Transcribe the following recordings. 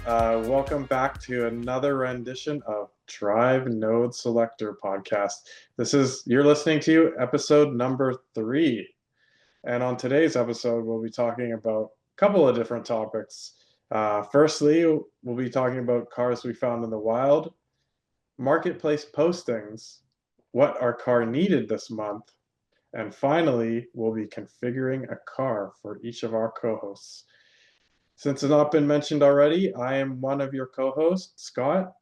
Welcome back to another rendition of Drive Node Selector podcast. You're listening to episode number 3. And on today's episode, we'll be talking about a couple of different topics. Firstly, we'll be talking about cars we found in the wild, marketplace postings, what our car needed this month, and finally, we'll be configuring a car for each of our co-hosts. Since it's not been mentioned already, I am one of your co-hosts, Scott,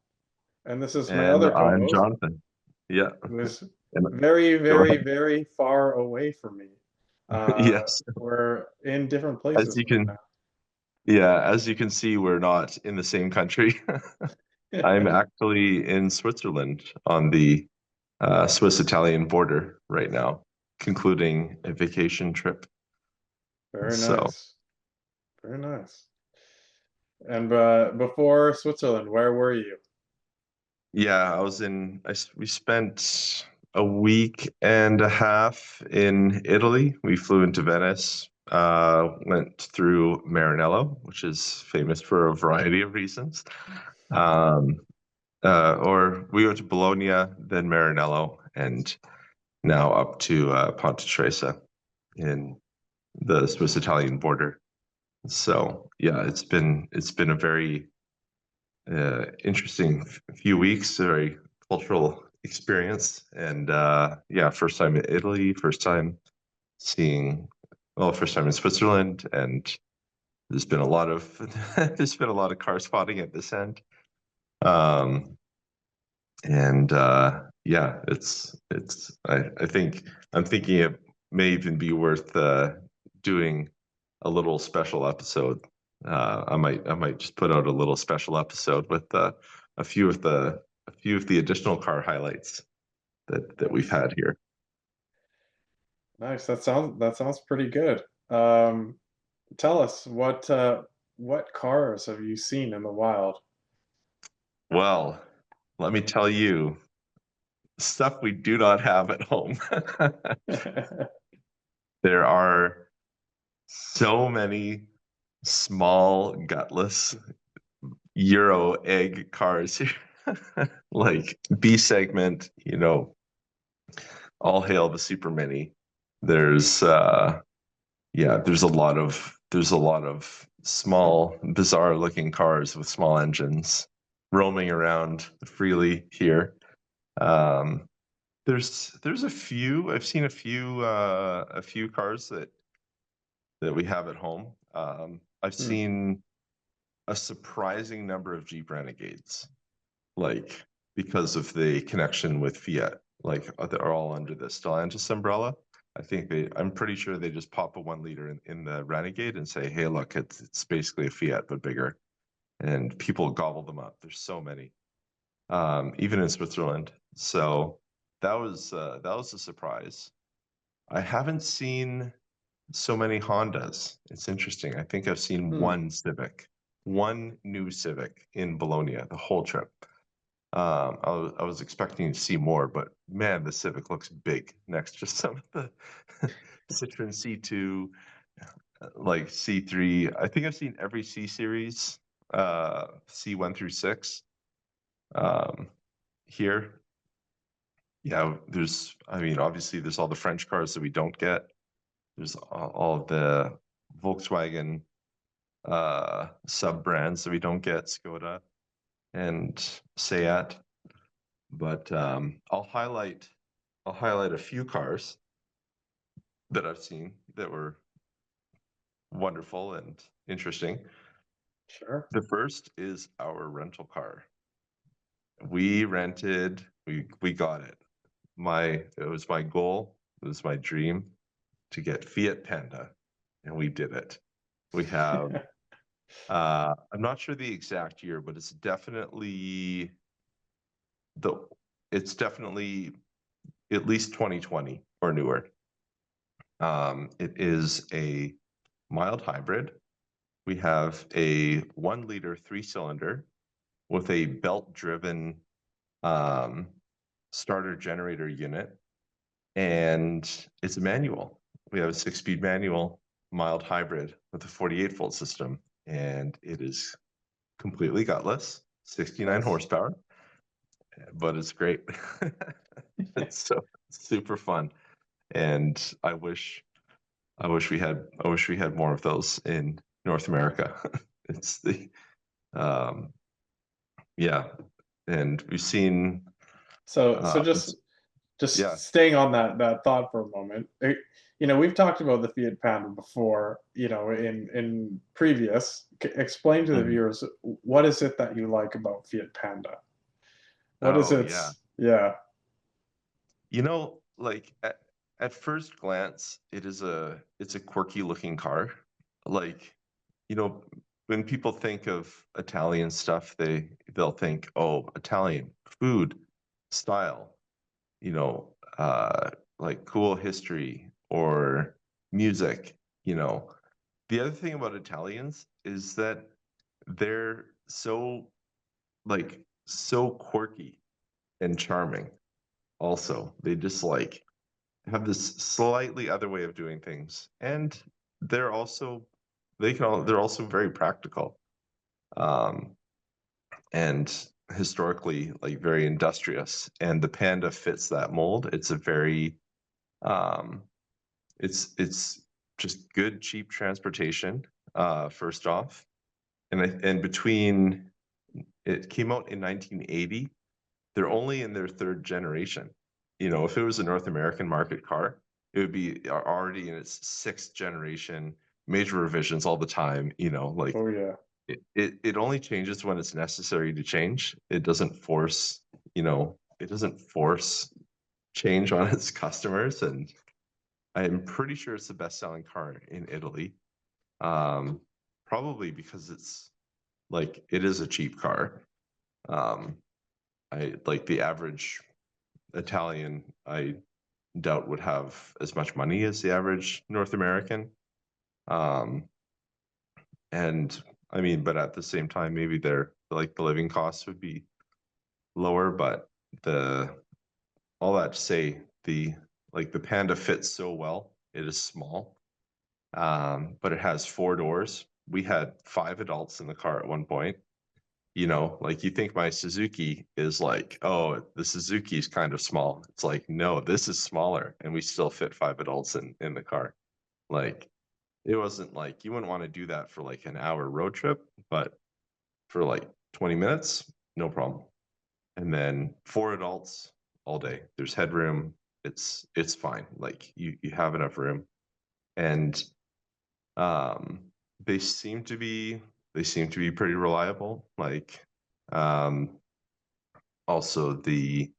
and this is my And other I'm co-host, Jonathan. Yeah. who is And very, go very, ahead. very far away from me. Yes. We're in different As places you right can, yeah, as you can see, we're not in the same country. I'm now. actually in Switzerland on the Swiss-Italian border right now, concluding a vacation trip. Very So, nice. Very nice. And before Switzerland, where were you? yeah, we spent a week and a half in Italy. We flew into Venice, went through Maranello, which is famous for a variety of reasons. Um, or we went to Bologna, then Maranello, and now up to Ponte Tresa in the Swiss-Italian border. So yeah, it's been a very interesting few weeks, a very cultural experience, and yeah, first time in Italy, seeing, first time in Switzerland, and there's been a lot of there's been a lot of car spotting at this end. Um, and yeah, I think I'm thinking it may even be worth doing a little special episode. I might just put out a little special episode with a few of the additional car highlights that we've had here. Nice. That sounds pretty good. Tell us what cars have you seen in the wild? Well, let me tell you, stuff we do not have at home. There are so many small, gutless Euro egg cars here. Like B segment, all hail the super mini. There's yeah, there's a lot of small, bizarre looking cars with small engines roaming around freely here. Um, there's I've seen a few cars that we have at home. I've Hmm. seen a surprising number of Jeep Renegades, like because of the connection with Fiat. Like they're all under the Stellantis umbrella. I'm pretty sure they just pop a 1 liter in the Renegade and say, "Hey, look, it's basically a Fiat but bigger," and people gobble them up. There's so many, even in Switzerland. So that was a surprise. I haven't seen so many Hondas. It's interesting. I think I've seen Hmm. one new Civic in Bologna the whole trip. I was expecting to see more, but man, the Civic looks big next to some of the Citroen C2, like C3. I think I've seen every C series, C1 through 6, um, here. Yeah, I mean, obviously, there's all the French cars that we don't get. There's all of the Volkswagen sub brands that we don't get, Skoda and Seat. But I'll highlight a few cars that I've seen that were wonderful and interesting. Sure. The first is our rental car. We got it. It was my goal, it was my dream to get Fiat Panda, and we did it. We have I'm not sure the exact year, but the it's definitely at least 2020 or newer. It is a mild hybrid. We have a 1 liter 3-cylinder with a belt-driven um, starter generator unit, and it's a manual. We have a 6-speed manual mild hybrid with a 48-volt system, and it is completely gutless, 69 Nice. horsepower, but it's great. It's so super fun, and I wish we had more of those in North America. It's the yeah, and we've seen So it's just yeah. staying on that thought for a moment. We've talked about the Fiat Panda before, in previous. Explain to the Mhm. viewers, what is it that you like about Fiat Panda? What is Oh yeah. its yeah. Like at first glance, it's a quirky looking car. Like, you know, when people think of Italian stuff, they'll think, oh, Italian food, style, you know, like cool history or music, you know. The other thing about Italians is that they're so quirky and charming also. They just like have this slightly other way of doing things, and they're also they're also very practical, um, and historically like very industrious. And the Panda fits that mold. It's a very um, it's just good cheap transportation. First off, and between it came out in 1980. They're only in their third generation. If it was a North American market car, it would be already in its sixth generation, major revisions all the time. Like Oh yeah. it only changes when it's necessary to change. It doesn't force change on its customers. And I'm pretty sure it's the best selling car in Italy. Um, Probably because it is a cheap car. Um, I like the average Italian, I doubt would have as much money as the average North American. Um, and I mean, but at the same time, maybe the living costs would be lower. But the all that to say, the Panda fits so well. It is small, but it has four doors. We had five adults in the car at one point. Like you think my Suzuki is like, oh, the Suzuki's kind of small. It's like, no, this is smaller, and we still fit five adults in the car. Like it wasn't like you wouldn't want to do that for like an hour road trip, but for like 20 minutes, no problem. And then four adults all day. There's headroom. It's fine. Like you have enough room. And um they seem to be pretty reliable. Like um also the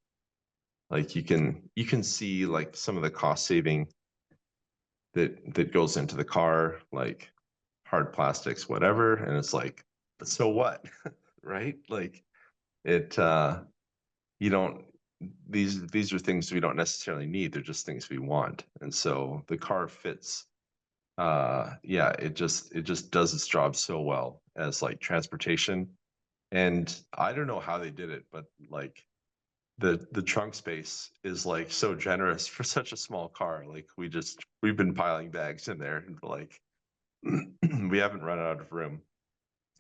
like you can see like some of the cost saving that goes into the car, like hard plastics, whatever. And it's like, so what? Right? Like it you don't these are things we don't necessarily need. They're just things we want. And so the car fits yeah, it just does its job so well as like transportation. And I don't know how they did it, but like the trunk space is like so generous for such a small car. Like we've been piling bags in there, and like we haven't run out of room,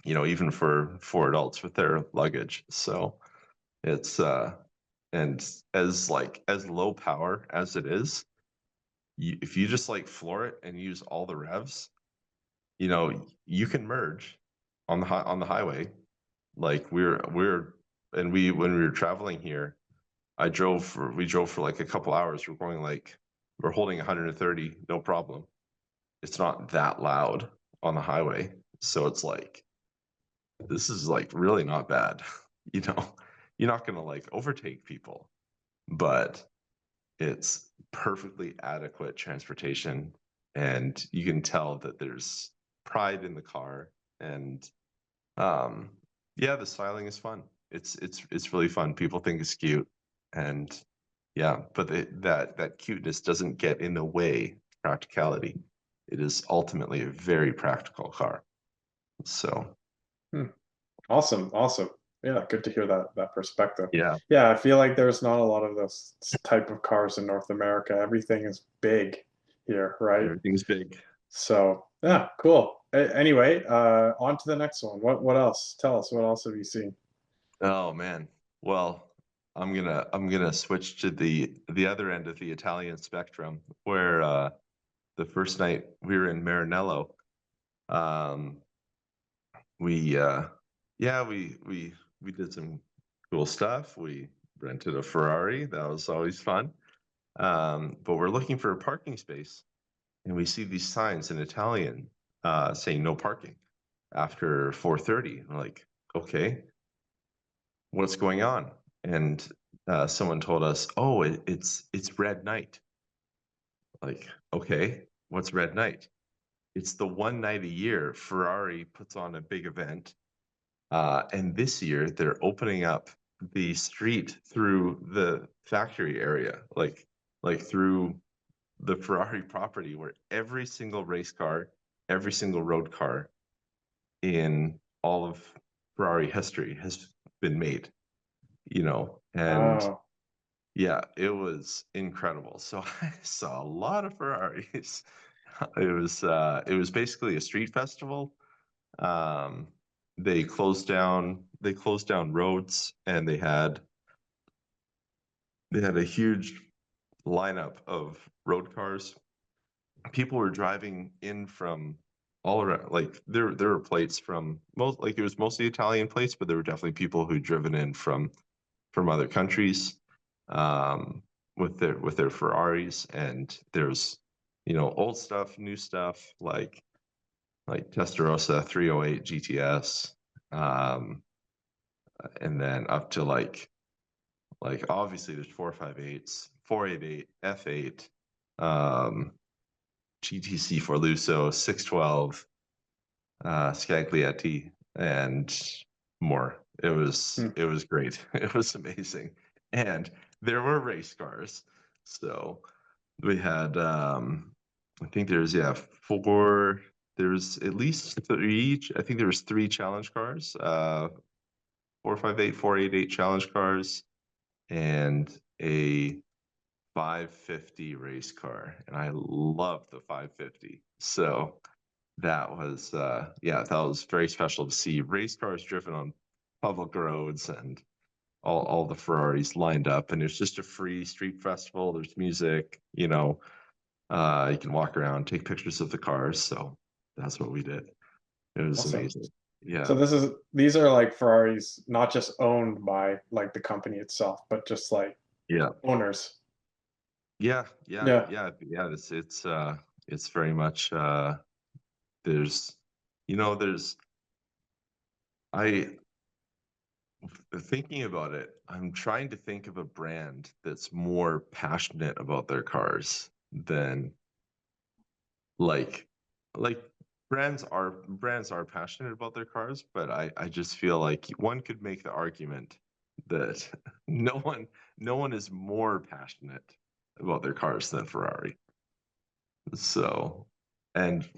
even for four adults with their luggage. So it's and as low power as it is, if you just like floor it and use all the revs, you can merge on the highway. Like we're and we when we were traveling here, we drove for like a couple hours. We're holding 130, no problem. It's not that loud on the highway. So it's like, this is like really not bad. You know, you're not going to like overtake people, but it's perfectly adequate transportation. And you can tell that there's pride in the car. And um, yeah, the styling is fun. It's really fun. People think it's cute. And yeah, but that cuteness doesn't get in the way of practicality. It is ultimately a very practical car. So Hmm. Awesome. Yeah, good to hear that perspective. yeah, Yeah, I feel like there's not a lot of this type of cars in North America. Everything is big here, right? everything's big. So, yeah, cool. Anyway, on to the next one. What else? Tell us, what else have you seen? Oh man. Well, I'm gonna switch to the other end of the Italian spectrum, where the first night we were in Maranello, um, we yeah we did some cool stuff. We rented a Ferrari. That was always fun. But we're looking for a parking space, and we see these signs in Italian saying no parking after 4:30. We're like, okay, what's going on? And someone told us, oh, it's red night. Like, okay, what's red night? It's the one night a year Ferrari puts on a big event. And this year they're opening up the street through the factory area, like through the Ferrari property, where every single race car, every single road car in all of Ferrari history has been made, and Oh, yeah, it was incredible. So I saw a lot of Ferraris. It was basically a street festival. Um, they closed down roads, and they had a huge lineup of road cars. People were driving in from all around. Like there were plates from it was mostly Italian plates, but there were definitely people who driven in from other countries, um, with their Ferraris. And there's old stuff, new stuff, like Testarossa 308 GTS, um, and then up to like obviously there's 458s, 488, F8, um, GTC Forluso, 612, Scaglietti, and more. It was hmm. it was great. It was amazing, and there were race cars. So we had, I think there's four. There's at least three. I think there was three challenge cars. 458, 488 challenge cars, and a 550 race car, and I love the 550. So that was very special to see race cars driven on public roads, and all the Ferraris lined up. And it's just a free street festival. There's music, you can walk around, take pictures of the cars. So that's what we did. It was Awesome. amazing. So Yeah. these are like Ferraris, not just owned by like the company itself, but just like Yeah. owners. Yeah. Yeah. Yeah. Yeah. Yeah. It's very much there's there's I thinking about it, I'm trying to think of a brand that's more passionate about their cars than like like brands are passionate about their cars, but I just feel like one could make the argument that no one is more passionate about their cars than Ferrari. So, and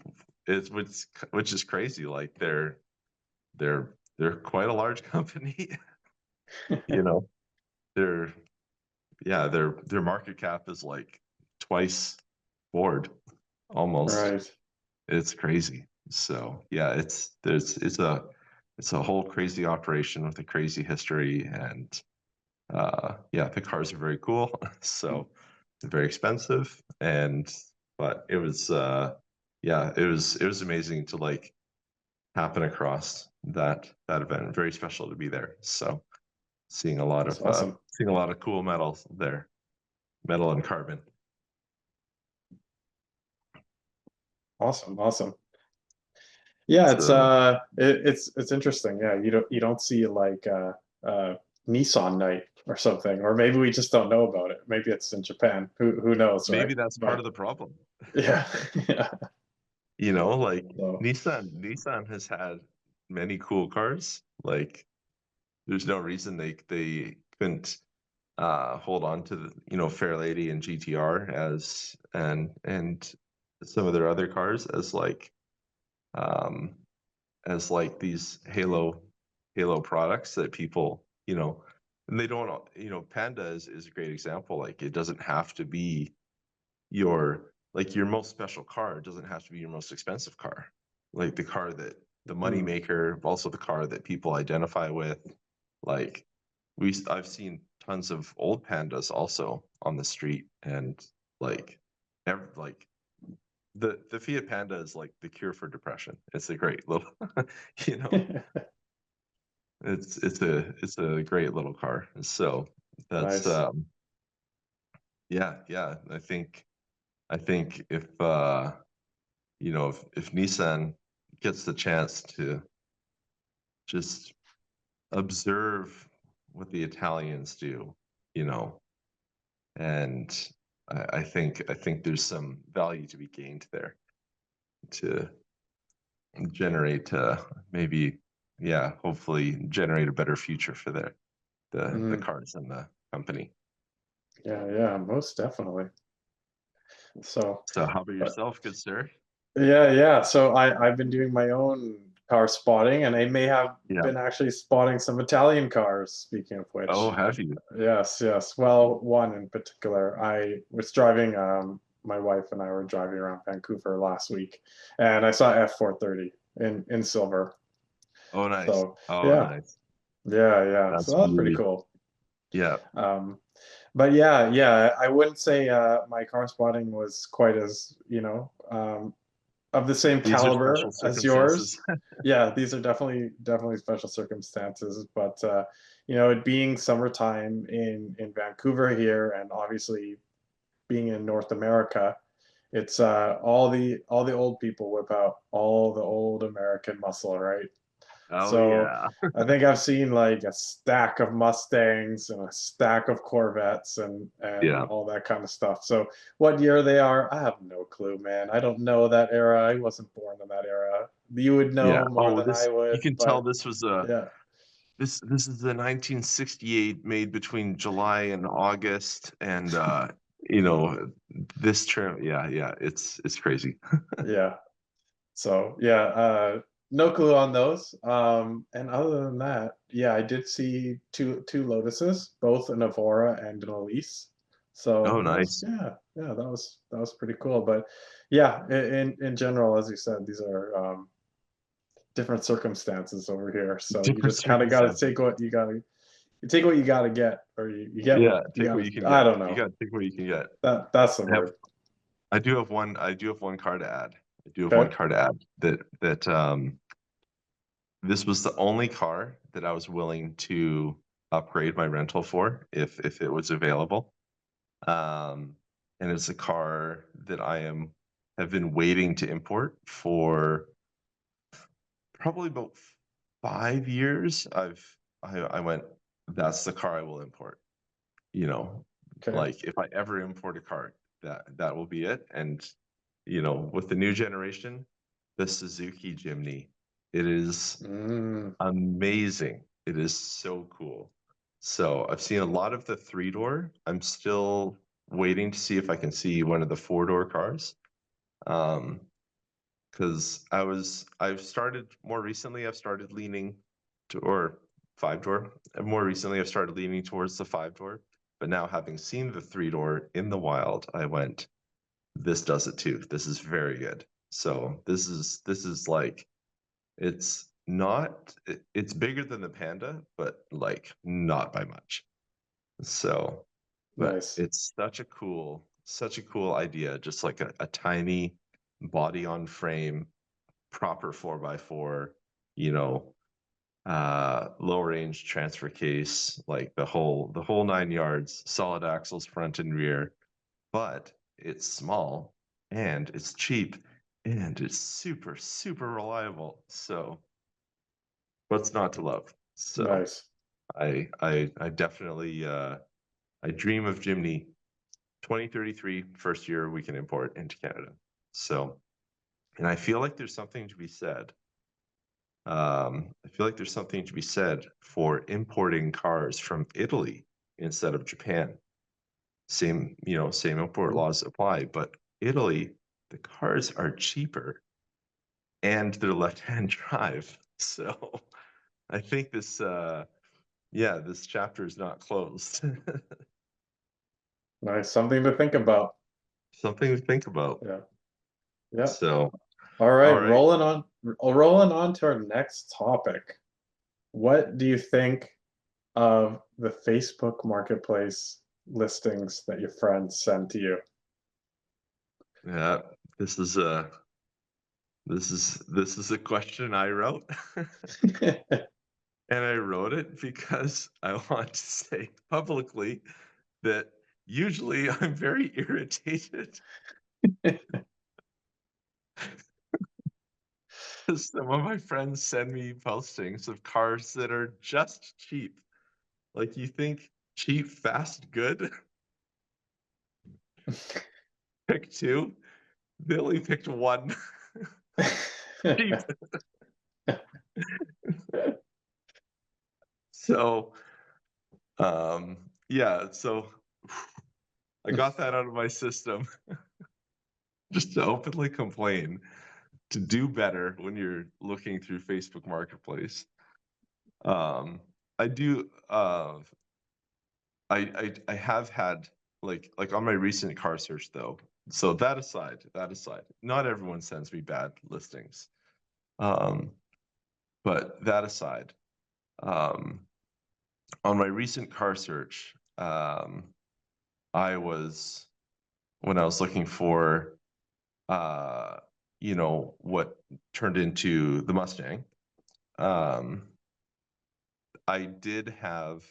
which is crazy. Like they're quite a large company. you know they're Yeah, their market cap is like twice Ford, almost. Right. It's crazy. So yeah, it's a whole crazy operation with a crazy history. And yeah, the cars are very cool. So they're very expensive, but it was amazing to happen across that event. Very special to be there. So seeing a lot That's of awesome. cool metals there, metal and carbon. Awesome. Awesome. Yeah, So it's interesting. Yeah, you don't see like Nissan night or something, or maybe we just don't know about it. Maybe it's in Japan. Who knows, right? maybe that's part But of the problem. yeah, yeah. Like So Nissan has had many cool cars. Like there's no reason they couldn't hold on to the Fairlady and GTR and some of their other cars um as like these halo products that people and they don't Panda is a great example. Like it doesn't have to be your most special car. It doesn't have to be your most expensive car. like the car that the money Mm. maker, also the car that people identify with. Like I've seen tons of old pandas also on the street, and like like the Fiat Panda is like the cure for depression. It's a great little, you know, it's a great little car. So that's Nice. yeah. I think if if Nissan gets the chance to just observe what the Italians do, you know, and I think there's some value to be gained there to generate maybe hopefully generate a better future for the Mm. cars and the company. Yeah, yeah, most definitely. So, So how about but yourself, good sir? yeah, yeah. So I've been doing my own car spotting, and I may have Yeah. been actually spotting some Italian cars. Speaking of Oh, which, have you? yes, yes. Well, one in particular, I was driving. My wife and I were driving around Vancouver last week, and I saw F430 in silver. Oh, nice. So Oh, yeah, nice. yeah, yeah. So That's that was pretty really cool. yeah. Um, but yeah, yeah. I wouldn't say my car spotting was quite as of the same These are special caliber as circumstances. yours. Yeah, these are definitely special circumstances, but it being summertime in Vancouver here, and obviously being in North America, it's all the old people whip out all the old American muscle, right? Oh So yeah. I think I've seen like a stack of Mustangs and a stack of Corvettes and Yeah. all that kind of stuff. So what year they are, I have no clue, man. I don't know that era. I wasn't born in that era. You would Yeah. know more Oh, than I this you would, can tell but this was a yeah, this is the 1968 made between July and August, and you know this term. Yeah, it's crazy. yeah. So yeah, no clue on those. And other than that, yeah, I did see two Lotuses, both an Evora and an Elise. Oh, So that was nice. yeah, that was pretty cool. But yeah, in general, as you said, these are different circumstances over here. So you Different just kind of got to circumstances. take what you got to you take what you got to get, or you get what Yeah, you take got what to. you can I get. don't You know. got to take what you can get. That's the I have word. I do have one car to add. I do have one Okay. car to add that this was the only car that I was willing to upgrade my rental for if it was available. Um, and it's a car that have been waiting to import for probably about 5 years. I went, that's the car I will import. You know, Okay. like if I ever import a car, that will be it. And with the new generation, the Suzuki Jimny, it is Mm, amazing. It is so cool. So I've seen a lot of the three-door. I'm still waiting to see if I can see one of the four-door cars. Um, because I've started more recently, I've started leaning to or five-door. And more recently I've started leaning towards the five-door. But now having seen the three-door in the wild, I went, this does it too. This is very good. So this is like it's bigger than the Panda, but like not by much. So, but nice. it's such a cool idea. Just like a tiny body on frame, proper 4x4, you know, low range transfer case, like the whole 9 yards, solid axles front and rear, but it's small and it's cheap and it's super, super reliable. So what's not to love? So Nice. I definitely I dream of Jimny 2033 first year we can import into Canada. So and I feel like there's something to be said. I feel like there's something to be said for importing cars from Italy instead of Japan. Same import laws apply, but Italy, the cars are cheaper and they're left-hand drive. So I think this chapter is not closed. Nice. Something to think about. Something to think about. Yeah. Yeah. So, All right, All right. rolling on to our next topic. What do you think of the Facebook Marketplace listings that your friends send to you? Yeah, this is a this is a question I wrote. And I wrote it because I want to say publicly that usually I'm very irritated because some of my friends send me postings of cars that are just cheap. Like, you think cheap, fast, good? Pick two. They only picked one. Cheap. So, yeah, so I got that out of my system just to openly complain to do better when you're looking through Facebook Marketplace. I do I have had like on my recent car search though. So that aside, not everyone sends me bad listings. Um, but that aside, um, on my recent car search, I was when I was looking for uh, what turned into the Mustang. Um, I did have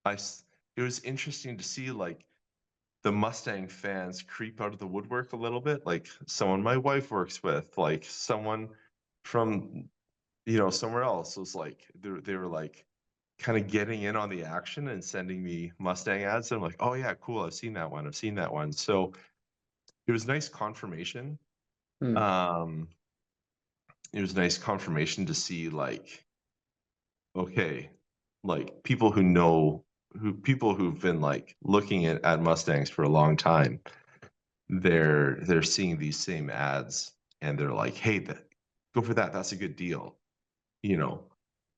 it was interesting to see like the Mustang fans creep out of the woodwork a little bit, like someone my wife works with, like someone from somewhere else was like they were like kind of getting in on the action and sending me Mustang ads. And I'm like, oh yeah, cool, I've seen that one. I've seen that one. So it was nice confirmation. Hmm. Um, it was nice confirmation to see like, okay, like people who've been like looking at Mustangs for a long time, they're seeing these same ads and they're like, hey, go for that. That's a good deal, you know,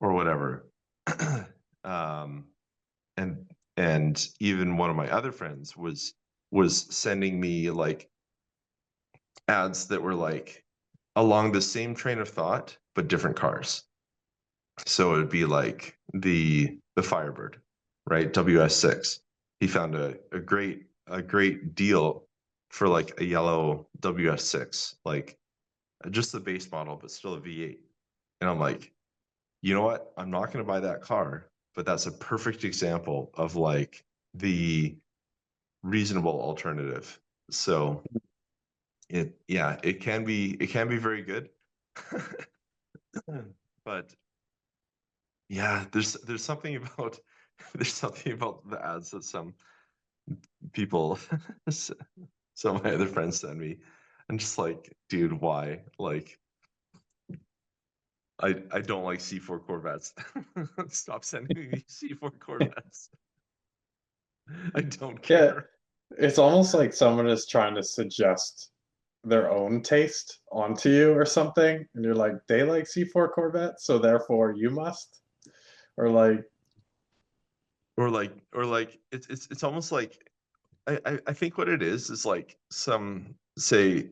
or whatever. um, and and even one of my other friends was sending me like ads that were like along the same train of thought but different cars. So it would be like the Firebird, right? WS6. He found a great deal for like a yellow WS6, like just the base model, but still a V8. And I'm like, you know what? I'm not going to buy that car, but that's a perfect example of like the reasonable alternative. So it can be very good. But yeah, there's something about there's something about the ads that some people some of my other friends send me. I'm just like, dude, why? Like I don't like C4 Corvettes. Stop sending me C4 Corvettes. I don't Yeah, care. it's almost like someone is trying to suggest their own taste onto you or something, and you're like, they like C4 Corvette, so therefore you must, or like, Or like it's almost like I think what it is like some say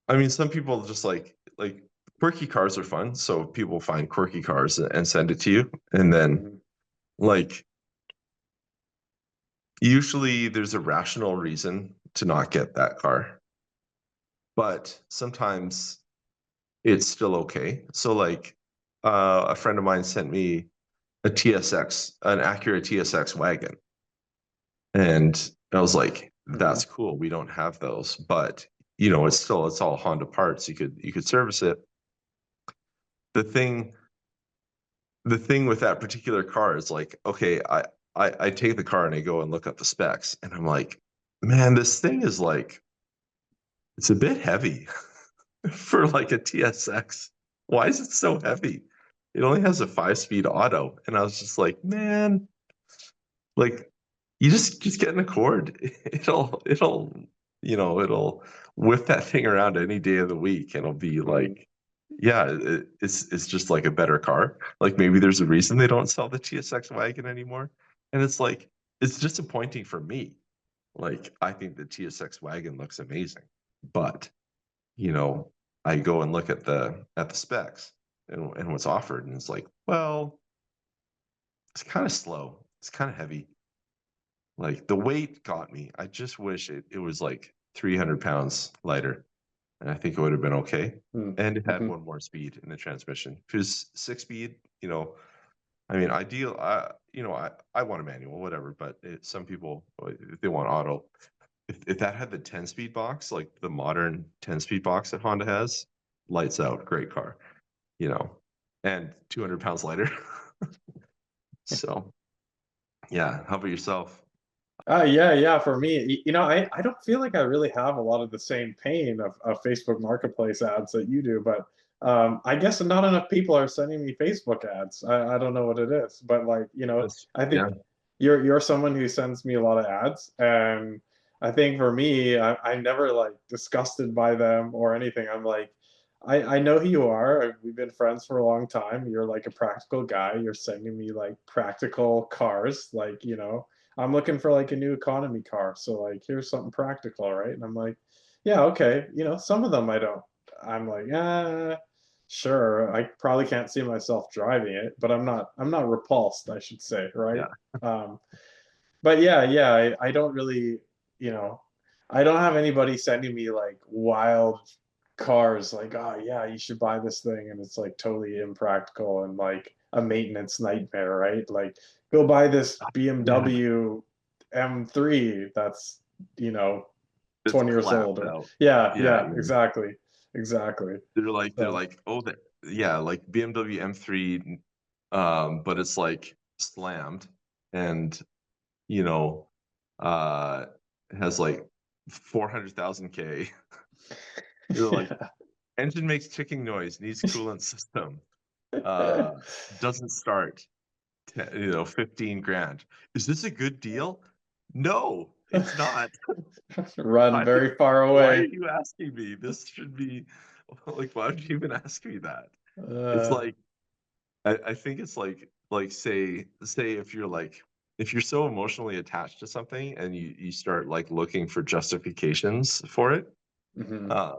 I mean some people just like quirky cars are fun, so people find quirky cars and send it to you. And then mhm, like usually there's a rational reason to not get that car, but sometimes it's still okay. So like a friend of mine sent me a TSX, an Acura TSX wagon. And I was like, mhm. that's cool. We don't have those, but it's all Honda parts. You could service it. The thing the thing with that particular car is like, okay, I take the car and I go and look up the specs and I'm like, man, this thing is like it's a bit heavy for like a TSX. Why is it so heavy? It only has a 5-speed auto. And I was just like, man, like you just get in a cord. It'll whip that thing around any day of the week and it'll be Mhm. like, yeah, it's just like a better car. Like maybe there's a reason they don't sell the TSX wagon anymore. And it's like it's disappointing for me. Like I think the TSX wagon looks amazing, but you know I go and look at the specs and what's offered, and it's like, well, it's kind of slow. It's kind of heavy. Like the weight got me. I just wish it was like 300 pounds lighter, and I think it would have been okay. And it had Mm-hmm. one more speed in the transmission. If it was 6 speed, I mean, ideal. I want a manual, whatever. But some people, if they want auto, if that had the 10-speed box, like the modern 10-speed box that Honda has, lights out, great car, you know, and 200 pounds lighter. So, yeah. How about yourself? Yeah. For me, I don't feel like I really have a lot of the same pain of Facebook Marketplace ads that you do, but I guess not enough people are sending me Facebook ads. I don't know what it is, but like, I Yeah. think you're someone who sends me a lot of ads, and I think for me, I'm never like disgusted by them or anything. I'm like, I know who you are. We've been friends for a long time. You're like a practical guy. You're sending me like practical cars, like, I'm looking for like a new economy car. So like here's something practical, right? And I'm like, yeah, okay. Some of them I'm like, sure. I probably can't see myself driving it, but I'm not repulsed, I should say, right? Yeah. Um, but yeah, I don't really, you know, I don't have anybody sending me like wild cars like, oh yeah, you should buy this thing, and it's like totally impractical and like a maintenance nightmare, right? Like go buy this Yeah. BMW M3 that's, you know, It's 20 years old clapped or out. Yeah. yeah, Yeah. exactly. Exactly. They're So like, oh, yeah, like BMW M3, but it's like slammed and you know, uh, has like 400,000 K. They're like, yeah. engine makes ticking noise, needs coolant system, uh, doesn't start, 15 grand. Is this a good deal? No, it's not. Run I, very far why are away. you asking me? This should be like, why would you even ask me that? It's Uh, like, I think it's like say if you're so emotionally attached to something and you start like looking for justifications for it, mhm, uh,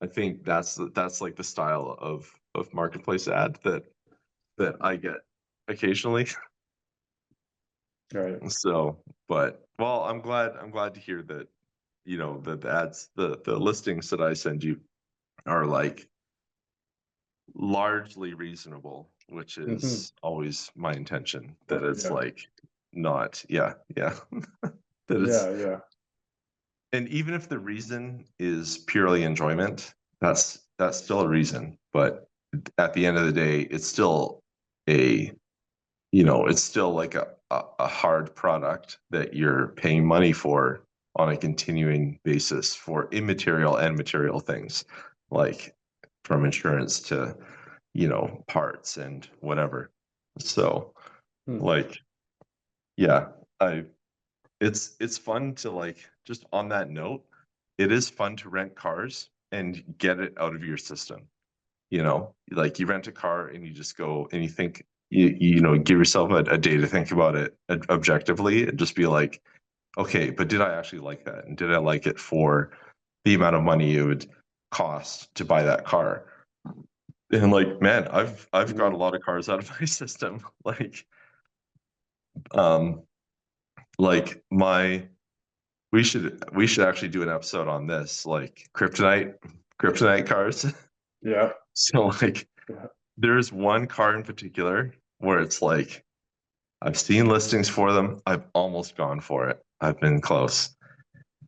I think that's like the style of marketplace ad that I get occasionally. right. So, but well, I'm glad to hear that that the ads the listings that I send you are like largely reasonable, which Hmm. is always my intention. That it's Yeah. like not, yeah, yeah. That it's, Yeah. and even if the reason is purely enjoyment, that's still a reason. But at the end of the day, it's still a, it's still like a hard product that you're paying money for on a continuing basis for immaterial and material things, like from insurance to parts and whatever. So Hmm. like, yeah, I it's fun to like, just on that note, it is fun to rent cars and get it out of your system. Like you rent a car and you just go and you think, give yourself a day to think about it objectively and just be like, okay, but did I actually like that? And did I like it for the amount of money it would cost to buy that car? And like, man, I've got a Hmm. lot of cars out of my system. Um, like my we should actually do an episode on this, like kryptonite cars. Yeah. So like, Yeah. there's one car in particular where it's like I've seen listings for them. I've almost gone for it. I've been close,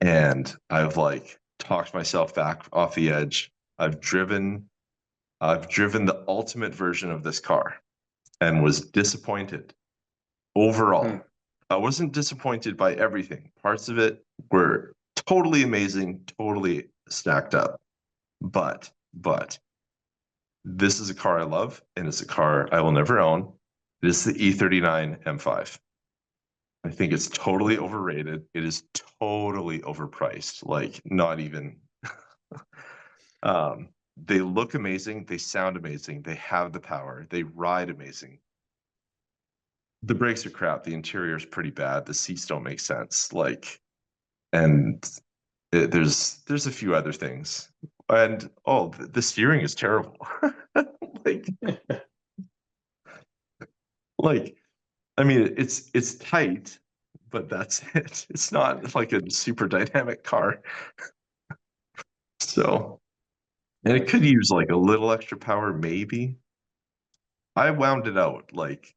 and I've like talked myself back off the edge. I've driven the ultimate version of this car and was disappointed Hmm. overall. I wasn't disappointed by everything. Parts of it were totally amazing, totally stacked up. But this is a car I love, and it's a car I will never own. It is the E39 M5. I think it's totally Hmm. overrated. It is totally overpriced. Like, not even. They look amazing. They sound amazing. They have the power. They ride amazing. The brakes are crap. The interior is pretty bad. The seats don't make sense. Like, and there's a few other things. And the steering is terrible. like like I mean, it's tight, but that's it. It's not like a super dynamic car. So, and it could Nice. use like a little extra power, maybe. I wound it out. Like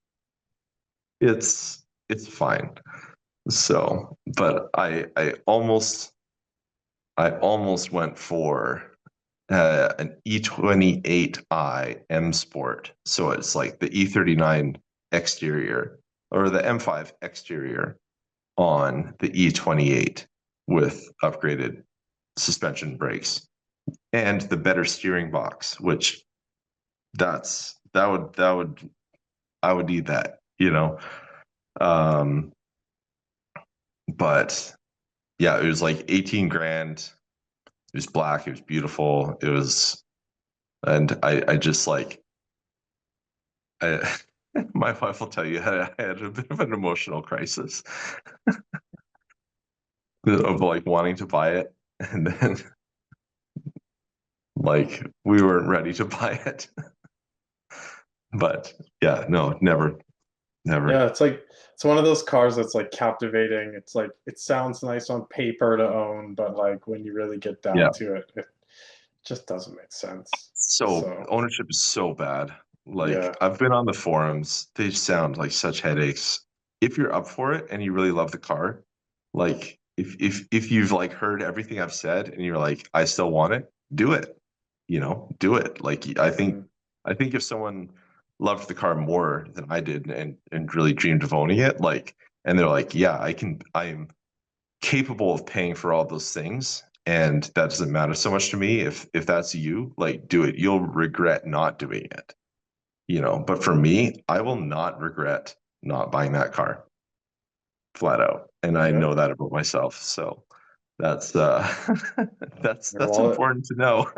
it's fine. So, but I almost went for an E28i M Sport. So it's like the E39 exterior or the M5 exterior on the E28 with upgraded suspension brakes and the better steering box, which that would I would need that, you know. Um, but yeah, it was like 18 grand. It was black, it was beautiful. It was and I just like I my wife will tell you I had a bit of an emotional crisis of like wanting to buy it and then like we weren't ready to buy it. But yeah, no, never, never. Yeah, it's one of those cars that's like captivating. It's like it sounds nice on paper to own, but like when you really get Yeah. down to it, it just doesn't make sense. So So, ownership is so bad. Like yeah. I've been on the forums, they sound like such headaches. If you're up for it and you really love the car, like if you've like heard everything I've said and you're like, I still want it, do it. You know, do it. Like Mhm. I think if someone loved the car more than I did and really dreamed of owning it, like and they're like, yeah, I am capable of paying for all those things and that doesn't matter so much to me. If that's you, like do it. You'll regret not doing it, you know. But for me, I will not regret not buying that car, flat out, and I Yeah. know that about myself. So that's Your that's wallet important to know.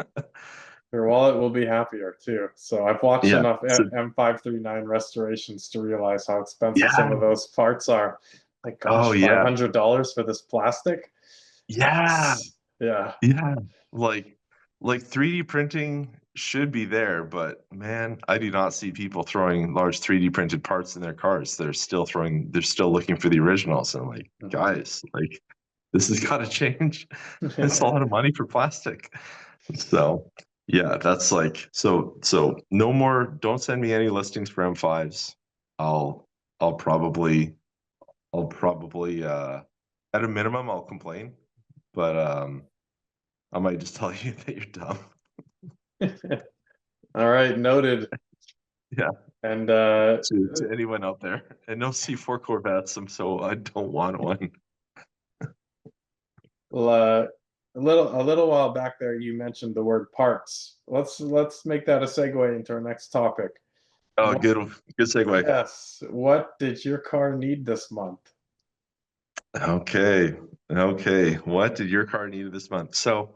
your wallet will be happier too. So I've watched Yeah, enough so M539 restorations to realize how expensive some of yeah, those parts are. Like, oh gosh, yeah, $500 for this plastic? yeah. Yikes. Yeah. Yeah, like 3D printing should be there, but man, I do not see people throwing large 3D printed parts in their cars. They're still looking for the originals. And I'm like, Mhm. guys, like this has got to change. It's a lot of money for plastic. So yeah, that's like so no more, don't send me any listings for M5s. I'll I'll probably at a minimum I'll complain, but I might just tell you that you're dumb. All right, noted. Yeah, And to anyone out there. And no C4 Corvettes, so I don't want one. well, a little while back there, you mentioned the word parts. Let's make that a segue into our next topic. Oh, What, good segue. yes, what did your car need this month? Okay. Okay. What did your car need this month? So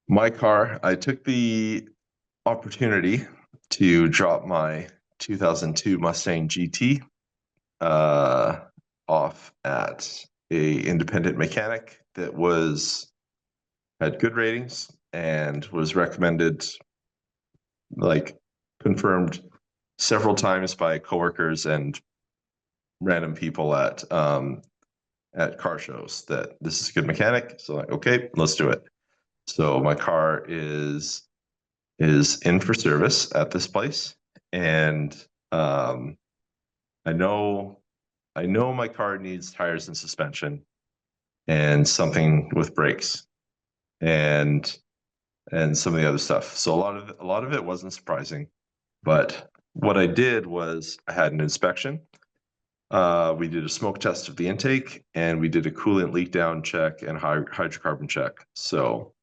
my car, I took the opportunity to drop my 2002 Mustang GT uh, off at a independent mechanic that was had good ratings and was recommended, like confirmed several times by coworkers and random people at car shows that this is a good mechanic. So like, okay, let's do it. So my car is in for service at this place, and um, I know I know my car needs tires and suspension and something with brakes and some of the other stuff. So a lot of it wasn't surprising. But what I did was I had an inspection. We did a smoke test of the intake, and we did a coolant leak down check and hydrocarbon check. So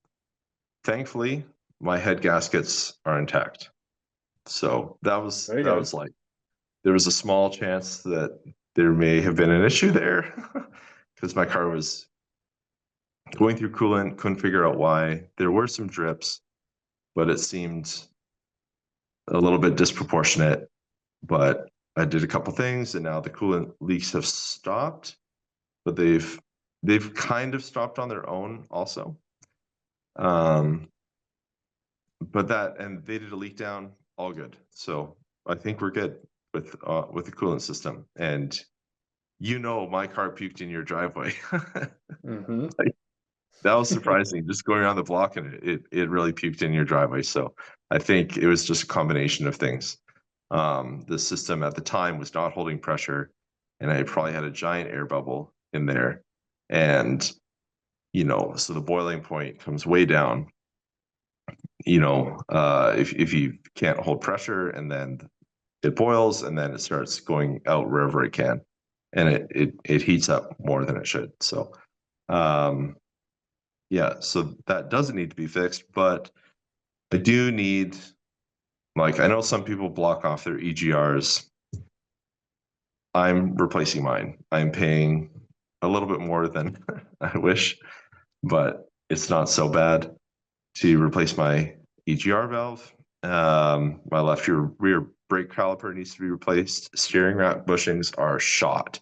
thankfully, my head gaskets are intact. So Very that good. was like there was a small chance that there may have been an issue there because my car was going through coolant, couldn't figure out why. There were some drips, but it seemed a little bit disproportionate. But I did a couple things, and now the coolant leaks have stopped, but they've kind of stopped on their own also. But and they did a leak down, all good. So I think we're good with the coolant system. And my car puked in your driveway. Mm-hmm. That was surprising. Just going around the block and it really puked in your driveway. So I think it was just a combination of things. The system at the time was not holding pressure, and I probably had a giant air bubble in there. And so the boiling point comes way down. If you can't hold pressure, and then it boils, and then it starts going out wherever it can, and it heats up more than it should. So, yeah, so that doesn't need to be fixed, but I do need, like, I know some people block off their EGRs. I'm replacing mine. I'm paying a little bit more than I wish, but it's not so bad to replace my EGR valve. My left rear brake caliper needs to be replaced. Steering rack bushings are shot,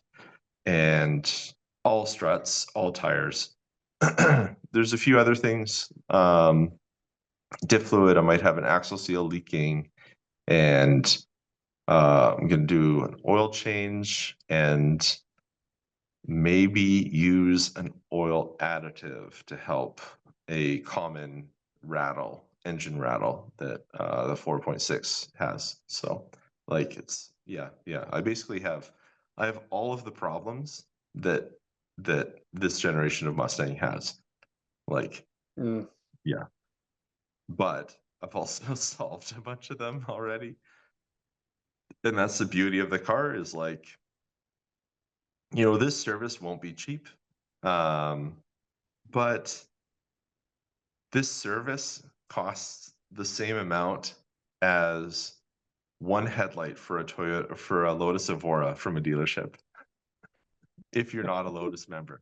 and all struts, all tires. There's a few other things. Diff fluid, I might have an axle seal leaking, and I'm going to do an oil change and maybe use an oil additive to help a common engine rattle that the 4.6 has. So like yeah. I have all of the problems that this generation of Mustang has. Like, yeah. But I've also solved a bunch of them already. And that's the beauty of the car, is like, this service won't be cheap. But this service costs the same amount as one headlight for a Lotus Evora from a dealership, if you're not a Lotus member.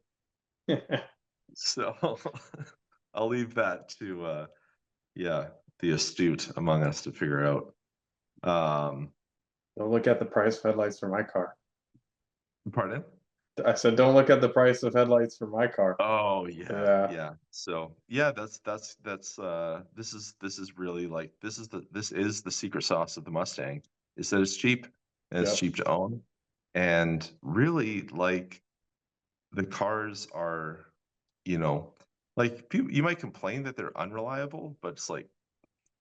So I'll leave that to the astute among us to figure out. Don't look at the price of headlights for my car. Pardon? I said, don't look at the price of headlights for my car. Oh Yeah. yeah. So yeah, that's this is really like, this is the secret sauce of the Mustang, is that it's cheap, and it's Yep. cheap to own. And really, like, the cars are, like, you might complain that they're unreliable, but it's like,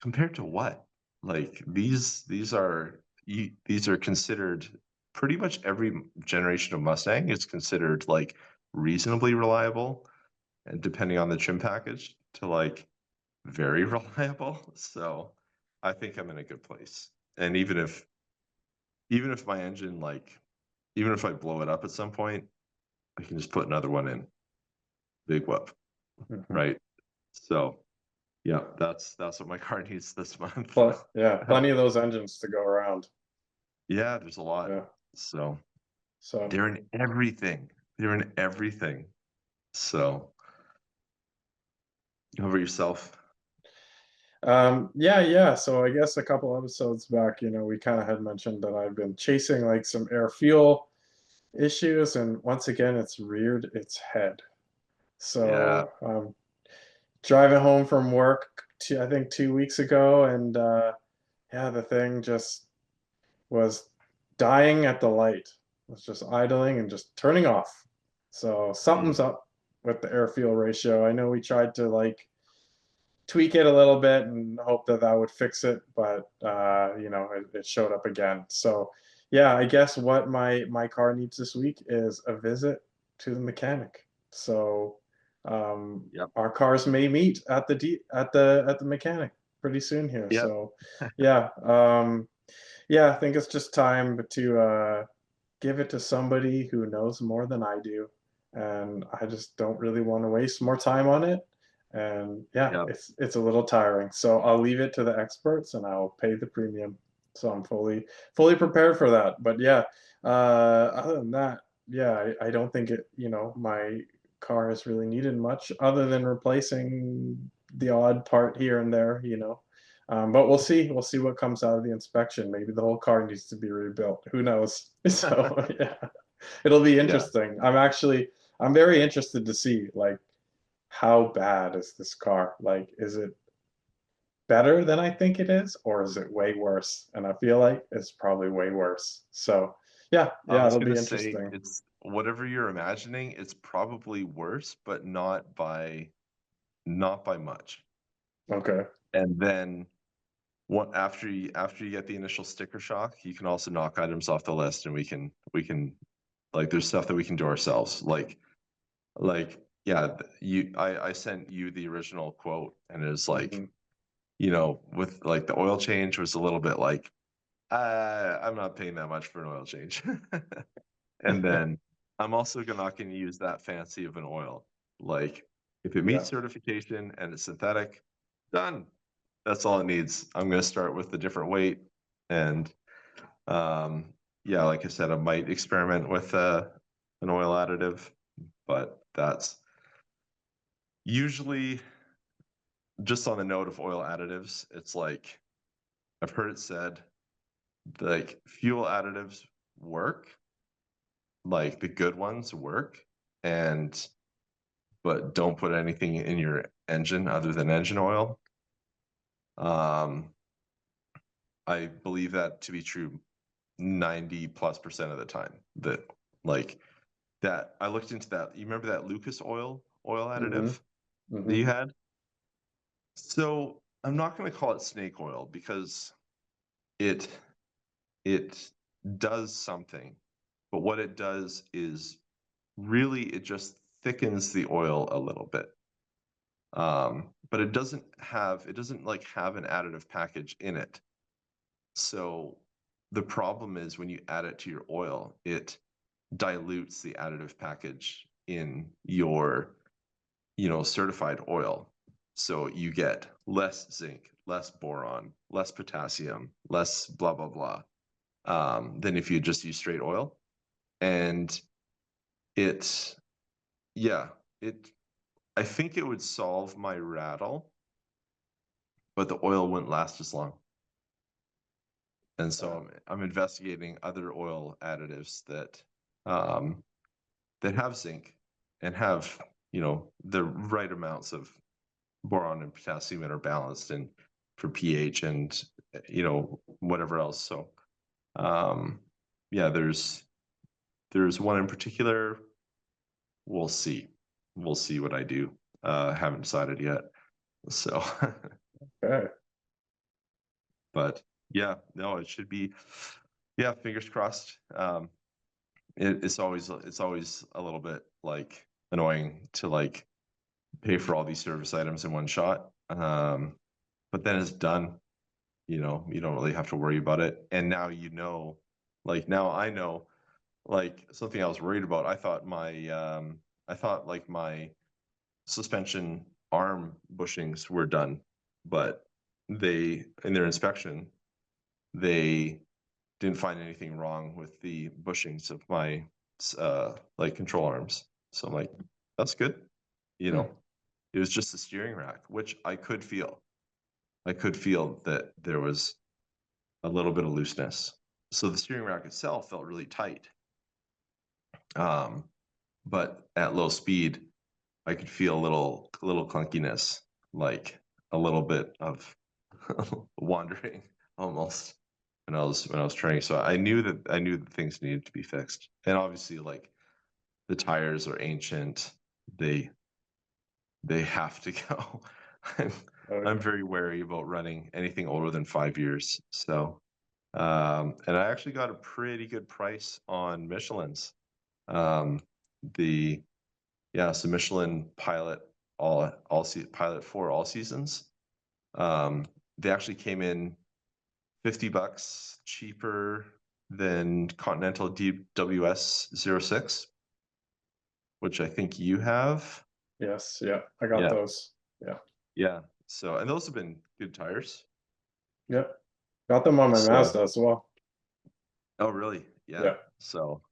compared to what? Like, these are considered, pretty much every generation of Mustang is considered like reasonably reliable, and depending on the trim package, to like very reliable. So I think I'm in a good place. And even if my engine, like, even if I blow it up at some point, I can just put another one in. Big whoop, right? So yeah, that's what my car needs this month. Yeah, plenty of those engines to go around. Yeah, there's a lot. Yeah. So So they're in everything. They're in everything. So how about yourself? yeah. So I guess a couple episodes back, we kind of had mentioned that I've been chasing like some air fuel issues, and once again, it's reared its head. Yeah. So driving home from work, I think 2 weeks ago, and yeah, the thing just was dying at the light. It was just idling and just turning off. So something's Mm. up with the air fuel ratio. I know we tried to like tweak it a little bit and hope that that would fix it, but it showed up again. So yeah, I guess what my car needs this week is a visit to the mechanic. So Yep. our cars may meet at the mechanic pretty soon here. Yep. So yeah, yeah, I think it's just time to give it to somebody who knows more than I do, and I just don't really want to waste more time on it. And yeah, Yep. it's a little tiring. So I'll leave it to the experts, and I'll pay the premium. So I'm fully prepared for that. But yeah, other than that, yeah, I don't think my car has really needed much other than replacing the odd part here and there. But we'll see. We'll see what comes out of the inspection. Maybe the whole car needs to be rebuilt. Who knows? So yeah, it'll be Yeah. interesting. I'm very interested to see like how bad is this car? Like, is it better than I think it is, or is it way worse? And I feel like it's probably way worse. So yeah, I yeah, was it'll gonna be say interesting. it's whatever you're imagining, it's probably worse, but not by much. Okay. And then what after you get the initial sticker shock, you can also knock items off the list, and we can like there's stuff that we can do ourselves. Like yeah, I sent you the original quote, and it was like, Hmm. with like the oil change was a little bit like, I'm not paying that much for an oil change. And then I'm also not going to use that fancy of an oil. Like, if it Yeah. meets certification and it's synthetic, done. That's all it needs. I'm going to start with the different weight, and yeah, like I said, I might experiment with an oil additive, but that's usually just on the note of oil additives. It's like I've heard it said, like fuel additives work, like the good ones work, and but don't put anything in your engine other than engine oil. Um, I believe that to be true 90+% of the time. That like that I looked into that. You remember that Lucas oil Hmm. additive that Hmm. you had? So I'm not going to call it snake oil because it it does something, but what it does is really it just thickens the oil a little bit. But it doesn't like have an additive package in it. So the problem is when you add it to your oil, it dilutes the additive package in your, certified oil. So you get less zinc, less boron, less potassium, less blah blah blah, than if you just use straight oil. And it, yeah, it. I think it would solve my rattle, but the oil wouldn't last as long. And so Uh, I'm investigating other oil additives um, that have zinc and have the right amounts of boron and potassium and are balanced and for pH and whatever else. So yeah, there's one in particular. We'll see. We'll see what I do. Haven't decided yet. So, okay. but yeah, no, it should be. Yeah, fingers crossed. It's always a little bit like annoying to like pay for all these service items in one shot. But then it's done. You don't really have to worry about it. And now like now I know, like something I was worried about. I thought like my suspension arm bushings were done, but they in their inspection they didn't find anything wrong with the bushings of my like control arms. So I'm like, that's good. You Hmm. know, it was just the steering rack, which I could feel. I could feel that there was a little bit of looseness. So the steering rack itself felt really tight. Um, but at low speed, I could feel a little clunkiness, like a little bit of wandering almost when I was training. So I knew that things needed to be fixed. And obviously like the tires are ancient. They have to go. I'm, Oh I'm yeah. very wary about running anything older than 5 years. So and I actually got a pretty good price on Michelin's. Um, the so Michelin Pilot Pilot for all seasons. Um, they actually came in $50 cheaper than Continental DWS 06, which I think you have. Yes. Yeah. I got Yeah, those. Yeah. yeah. So and those have been good tires. Yep. Got them on my So Mazda as well. oh really? Yeah. Yeah. So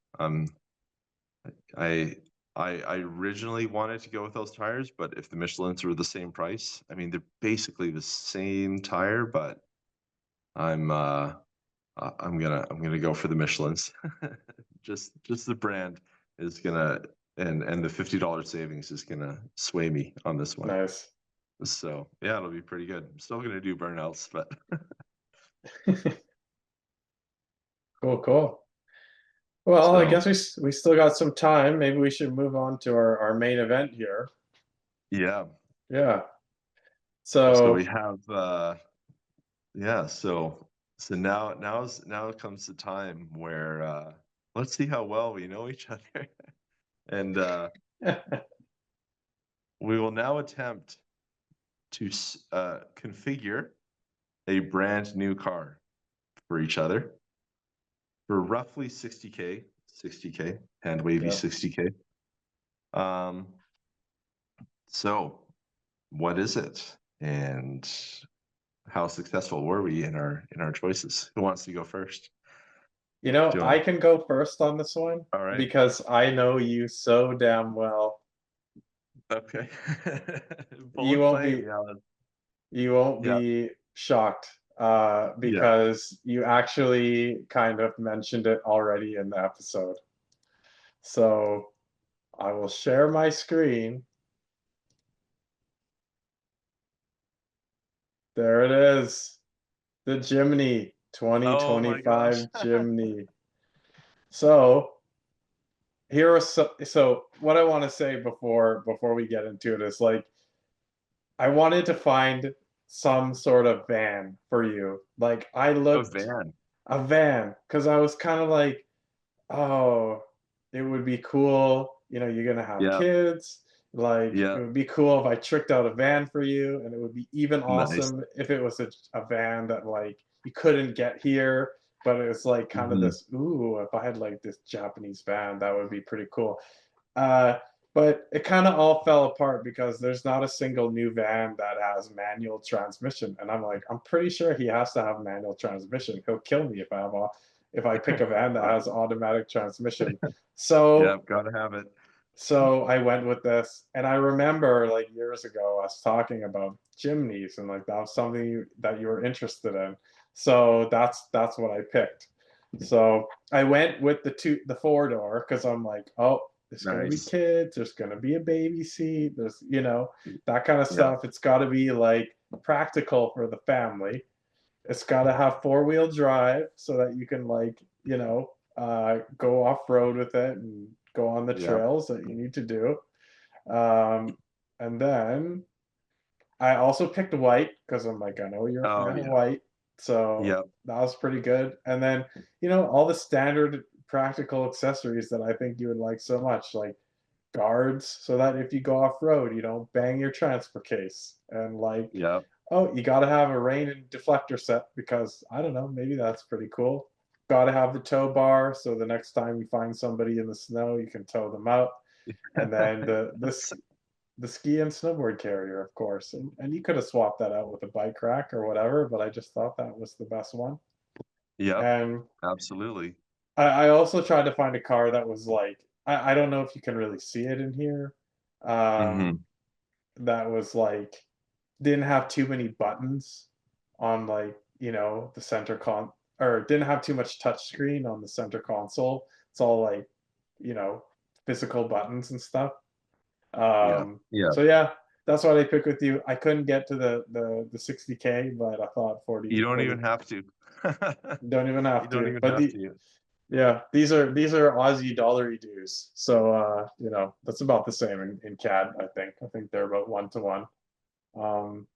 I I originally wanted to go with those tires, but if the Michelins were the same price, I mean they're basically the same tire, but I'm I'm gonna go for the Michelins. Just the brand is gonna and the $50 savings is gonna sway me on this one. Nice. So yeah, it'll be pretty good. I'm still gonna do burnouts, but Cool, cool. Well, I guess so we still got some time. Maybe we should move on to our main event here. yeah. Yeah. So we So, have yeah, so now comes the time where let's see how well we know each other. And we will now attempt to configure a brand new car for each other for roughly 60K, hand wavy yeah. 60K. Um, so what is it? And how successful were we in our choices? Who wants to go first? You know, Do you I want? can go first on this one All right. because I know you so damn well. Okay. You Bold won't claim. be Yeah. you won't Yeah. be shocked Yeah. because you actually kind of mentioned it already in the episode. So I will share my screen. There it is. The Jimny Oh my gosh. 2025 Jimny. So here are so what I want to say before we get into it is like I wanted to find some sort of van for you. Like I A looked van. a van because I was kind of like, oh, it would be cool. You know, you're gonna have Yeah. kids. Like it Yeah. would be cool if I tricked out a van for you, and it would be even Nice. awesome if it was a van that like you couldn't get here, but it was like kind of Hmm. this, ooh, if I had like this Japanese van, that would be pretty cool. Uh, but it kind of all fell apart because there's not a single new van that has manual transmission, and I'm like, I'm pretty sure he has to have manual transmission. He'll kill me if I pick a van that has automatic transmission. Yeah, So gotta have it. I went with this, and I remember like years ago us talking about chimneys, and like that was something that you were interested in. So that's what I picked. So I went with the 4 door because I'm like, oh, there's gonna be Nice. kids, there's gonna be a baby seat, there's that kind of Yeah. stuff. It's got to be like practical for the family. It's got to have 4-wheel drive so that you can like go off road with it and go on the Yeah. trails that you need to do. Um, and then I also picked white because I'm like, I know you're a Oh fan of yeah. white, so Yep. that was pretty good. And then all the standard practical accessories that I think you would like so much, like guards, so that if you go off road, you don't bang your transfer case, and like Yep. oh, you gotta have a rain and deflector set because I don't know, maybe that's pretty cool. Gotta have the tow bar so the next time you find somebody in the snow, you can tow them out. And then the ski and snowboard carrier, of course. And you could have swapped that out with a bike rack or whatever, but I just thought that was the best one. Yep. And Absolutely. I also tried to find a car that was like I don't know if you can really see it in here. Hmm. Um, that was like didn't have too many buttons on like the center con or didn't have too much touch screen on the center console. It's all like you know physical buttons and stuff. Yeah. Yeah. So yeah, that's what I picked with you. I couldn't get to the 60K, but I thought You don't 40 even have to. don't even You have don't to. even But have to. yeah, these are Aussie dollary dues. So that's about the same in CAD, I think. I think they're about 1 to 1. Um,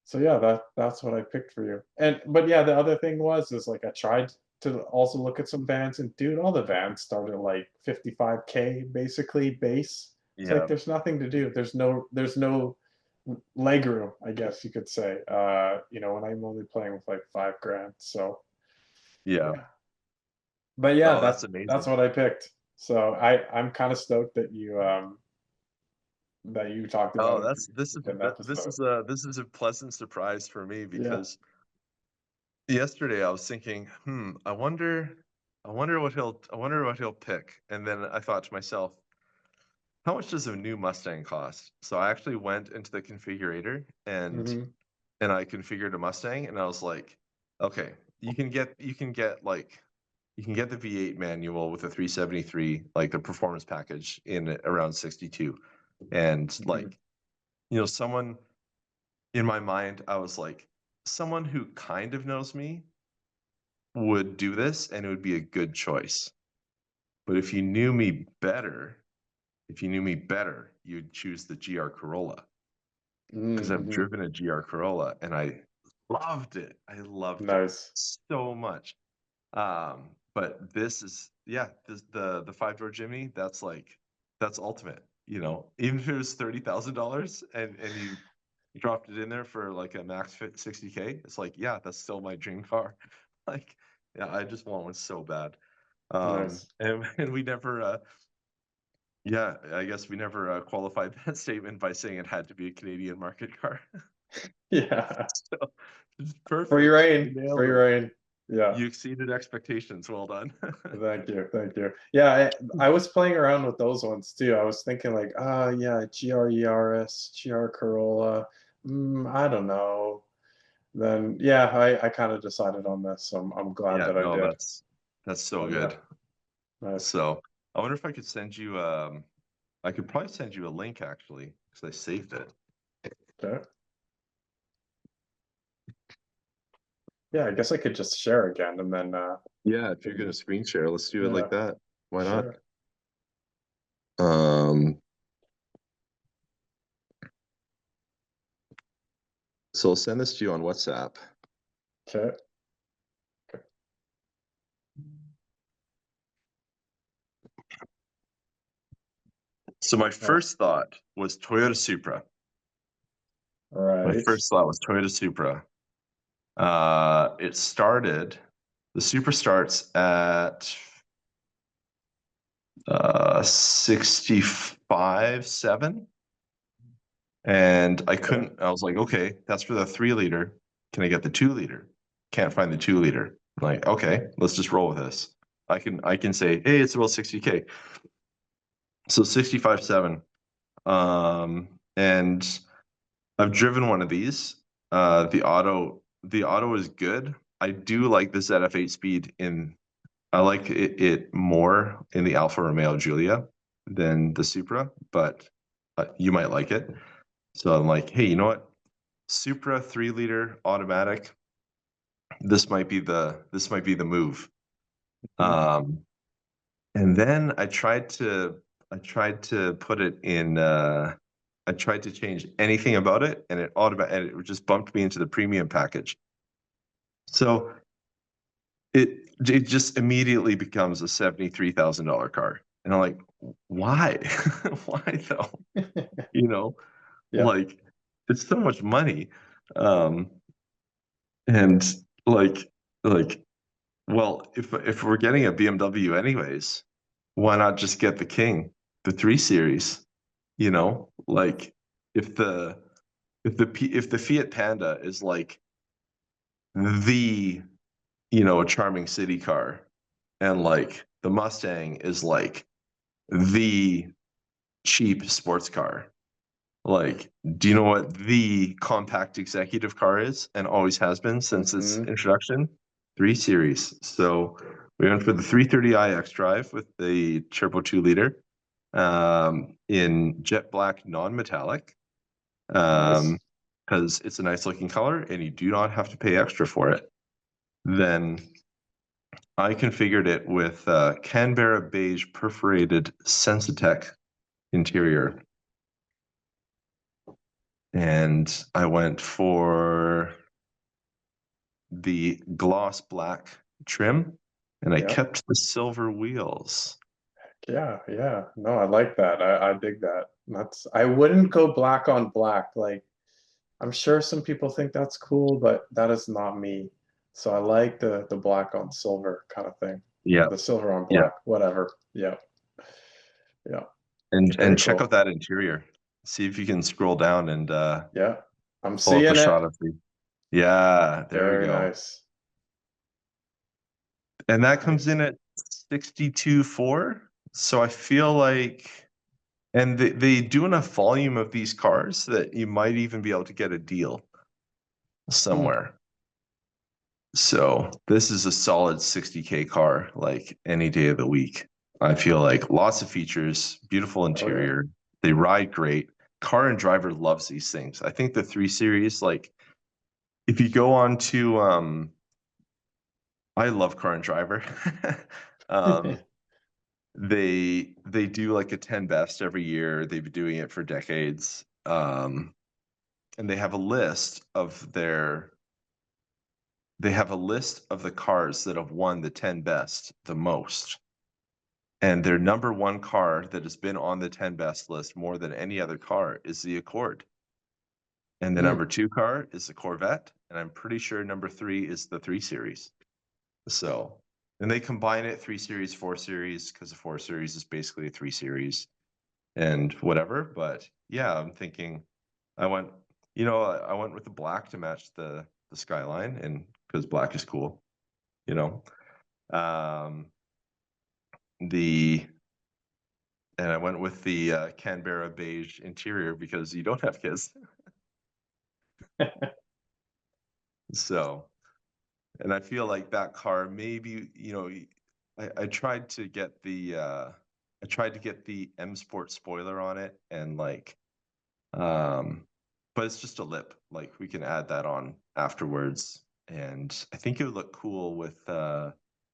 So yeah, that's what I picked for you. And but yeah, the other thing was is like I tried to also look at some vans and dude, all the vans started like 55K basically base. It's like Yeah. there's nothing to do. There's no leg room, I guess you could say. When I'm only playing with like 5 grand. So Yeah. yeah. But yeah, Oh, that's that's that's amazing. what I picked. So I'm kind of stoked that you talked about Oh, it that's in the episode. this is a pleasant surprise for me Yeah. because yesterday I was thinking, I wonder what he'll pick. And then I thought to myself, how much does a new Mustang cost? So I actually went into the configurator Hmm. and I configured a Mustang and I was like, okay, you can get like you can get the V8 manual with the 373, like the performance package, in around 62. And like, someone in my mind, I was like, someone who kind of knows me would do this and it would be a good choice. But if you knew me better, you'd choose the GR Corolla, because I've Mm-hmm. driven a GR Corolla and I loved it. I loved it Nice. so much. But this is, the 5-door Jimny, that's ultimate, even if it was $30,000 and you dropped it in there for like a max fit 60K, it's like, yeah, that's still my dream car. Like, yeah, I just want one so bad. Nice. And we never, yeah, I guess we never qualified that statement by saying it had to be a Canadian market car. Yeah. So it's Free perfect. You reign. nailed Free it. reign. Yeah. You exceeded expectations. Well done. Thank you. Thank you. Yeah, I was playing around with those ones too. I was thinking like, yeah, GRERS, GR Corolla. I don't know. Then yeah, I kind of decided on this. So I'm glad Yeah, that I no, did. that's so But yeah, good. nice. So I wonder if I could send you I could probably send you a link actually, because I saved it. Okay. Yeah, I guess I could just share again and then Yeah, if you're maybe gonna screen share, let's do it yeah, like that. Why not? sure. Um, so I'll send this to you on WhatsApp. Okay. So my Uh, first thought was Toyota Supra. My right. first thought was Toyota Supra. The Supra starts at 65.7, and Okay. I was like, okay, that's for the 3-liter. Can I get the 2-liter? Can't find the 2-liter. I'm like, okay, let's just roll with this. I can say, hey, it's about 60K. So 65.7. And I've driven one of these. The auto is good. I do like the ZF8 speed I like it more in the Alfa Romeo Giulia than the Supra, but you might like it. So I'm like, hey, you know what? Supra 3-liter automatic. This might be the move. Mhm. Um, and then I tried to put it in. I tried to change anything about it, and it just bumped me into the premium package. So it just immediately becomes a $73,000 car, and I'm like, why? Why though? You know, Yeah. like, it's so much money, um, and like like well, if we're getting a BMW anyways, why not just get the King, the 3 Series? Like, if the if the Fiat Panda is like the a charming city car, and like the Mustang is like the cheap sports car. Like, do you know what the compact executive car is and always has been since its Hmm. introduction? 3 Series. So we went for the 330i xDrive with the turbo 2-liter, in jet black non-metallic, Nice. because it's a nice looking color and you do not have to pay extra for it. Then I configured it with Canberra beige perforated Sensitech interior, and I went for the gloss black trim, and I Yeah. kept the silver wheels. Yeah. Yeah. No, I like that. I dig that. I wouldn't go black on black. Like I'm sure some people think that's cool, but that is not me. So I like the black on silver kind of thing, or Yeah, the silver on yeah, black, whatever. Yeah. Yeah. and Very check cool. out that interior. See if you can scroll down and Yeah. I'm pull up a seeing it. shot of the. Yeah, there we Very go. nice. And that comes Nice. in at 62.4. So I feel like, and they do enough volume of these cars that you might even be able to get a deal Hmm. somewhere. So this is a solid 60K car, like any day of the week. I feel like lots of features, beautiful Oh yeah. interior. They ride great. Car and Driver loves these things. I think the 3 Series, like if you go on to I love Car and Driver. um they do like a 10 best every year. They've been doing it for decades. And they have a list of the cars that have won the 10 best the most. And their number one car that has been on the 10 best list more than any other car is the Accord. And the Mm, number two car is the Corvette. And I'm pretty sure number three is the 3 Series. So, and they combine it 3 Series, 4 Series, because the 4 Series is basically a 3 Series and whatever. But yeah, I'm thinking I went, I went with the black to match the Skyline, and because black is cool, you know. Um, the and I went with the Canberra beige interior because you don't have kids. So, and I feel like that car maybe, I tried to get the M Sport spoiler on it, and like but it's just a lip. Like we can add that on afterwards, and I think it would look cool with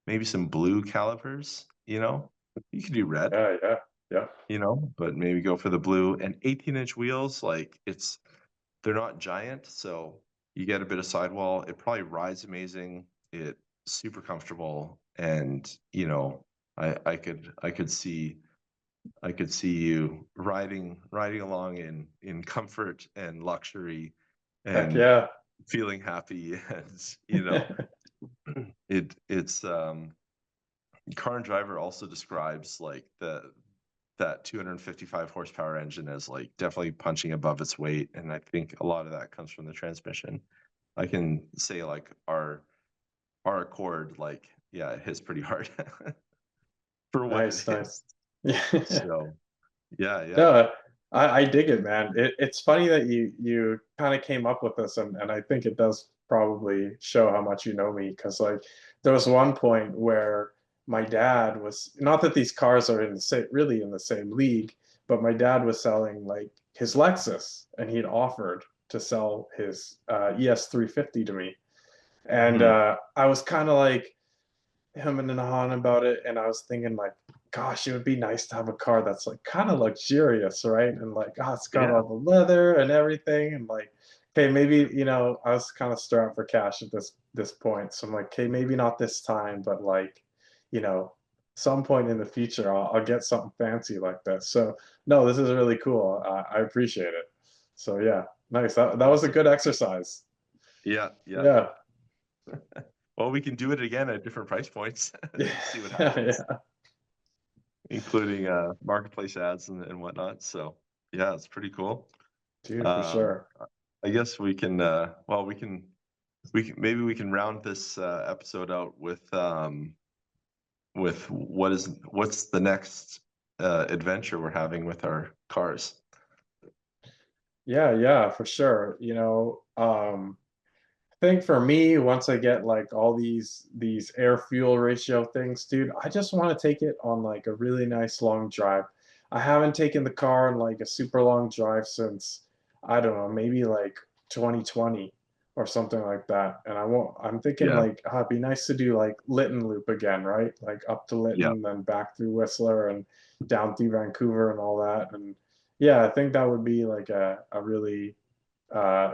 maybe some blue calipers, you know. You could do red, yeah, yeah, yeah. but maybe go for the blue and 18-inch wheels. Like they're not giant, so you get a bit of sidewall. It probably rides amazing. It's super comfortable, and I could see you riding along in comfort and luxury, Heck and yeah. feeling happy. And it's Car and Driver also describes like that 255 horsepower engine as like definitely punching above its weight, and I think a lot of that comes from the transmission. I can say like our Accord, like, yeah, it hits pretty hard for what it Nice, nice. is. Yeah. So yeah. No, I dig it, man. It's funny that you kind of came up with this, and I think it does probably show how much you know me, because like there was one point where my dad was, not that these cars are in the same, really in the same league, but my dad was selling like his Lexus, and he'd offered to sell his ES350 to me, and Mhm. I was kind of like hemming and hawing about it, and I was thinking like, gosh, it would be nice to have a car that's like kind of luxurious, right? And like, oh, it's got Yeah. all the leather and everything, and like, okay, maybe I was kind of strapped for cash at this point, so I'm like, okay, maybe not this time, but like, you know, some point in the future, I'll get something fancy like this. So no, this is really cool. I appreciate it. So yeah, nice. That was a Awesome. good exercise. Yeah. Yeah. Well, we can do it again at different price points Yeah. and see what Yeah. happens, Yeah. including marketplace ads and whatnot. So yeah, it's pretty cool. Dude, for Um, sure. I guess we can well maybe we can round this episode out with what's the next adventure we're having with our cars. Yeah, yeah, for sure. I think for me, once I get like all these air fuel ratio things, dude, I just want to take it on like a really nice long drive. I haven't taken the car on like a super long drive since, I don't know, maybe like 2020 or something like that. And I'm thinking Yeah. like, it'd be nice to do like Lytton Loop again, right? Like up to Yeah. Lytton, then back through Whistler and down through Vancouver and all that. And yeah, I think that would be like a really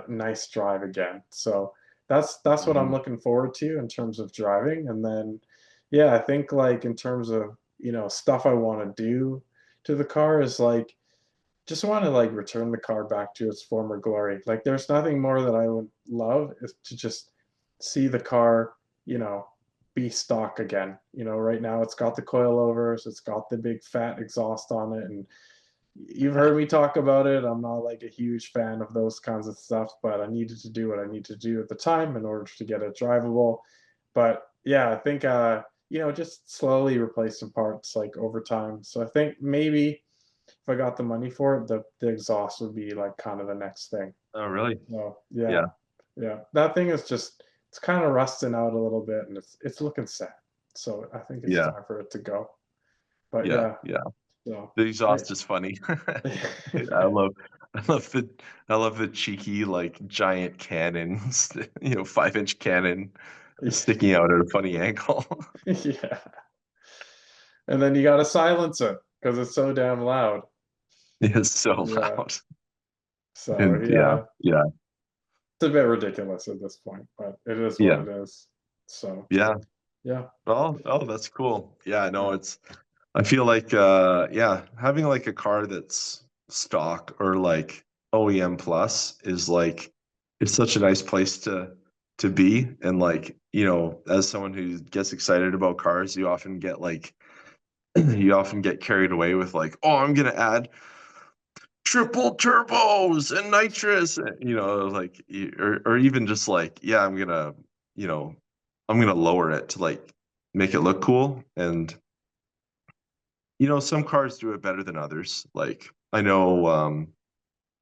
nice drive again. So that's what I'm Hmm. looking forward to in terms of driving. And then, yeah, I think like in terms of stuff I want to do to the car is like just want to like return the car back to its former glory. Like there's nothing more that I would love is to just see the car, you know, be stock again. Right now it's got the coilovers, it's got the big fat exhaust on it, and you've heard me talk about it. I'm not like a huge fan of those kinds of stuff, but I needed to do what I need to do at the time in order to get it drivable. But yeah, I think just slowly replace some parts like over time. So I think maybe if I got the money for it, the exhaust would be like kind of the next thing. Oh, really? So Yeah. yeah, yeah. That thing is just it's kind of rusting out a little bit, and it's looking sad. So I think it's Yeah, time for it to go. But yeah, yeah, yeah. so The I, exhaust is funny. I love I love the cheeky, like, giant cannons, 5-inch cannon sticking out at a funny angle. yeah, and then you got to silence it because it's so damn loud. It's so Yeah. loud. So And yeah, yeah, yeah, it's a bit ridiculous at this point, but it is what yeah, it is. So yeah. yeah, Oh, that's cool. Yeah, no, yeah. it's I feel like, yeah, having, like, a car that's stock or, like, OEM plus is, like it's such a nice place to be, and, like, as someone who gets excited about cars, you often get, like you often get carried away with, like, "Oh, I'm gonna add triple turbos and nitrous," like, or even just, like, "Yeah, you know, I'm gonna lower it to, like, make it look cool," and some cars do it better than others. Like, I know,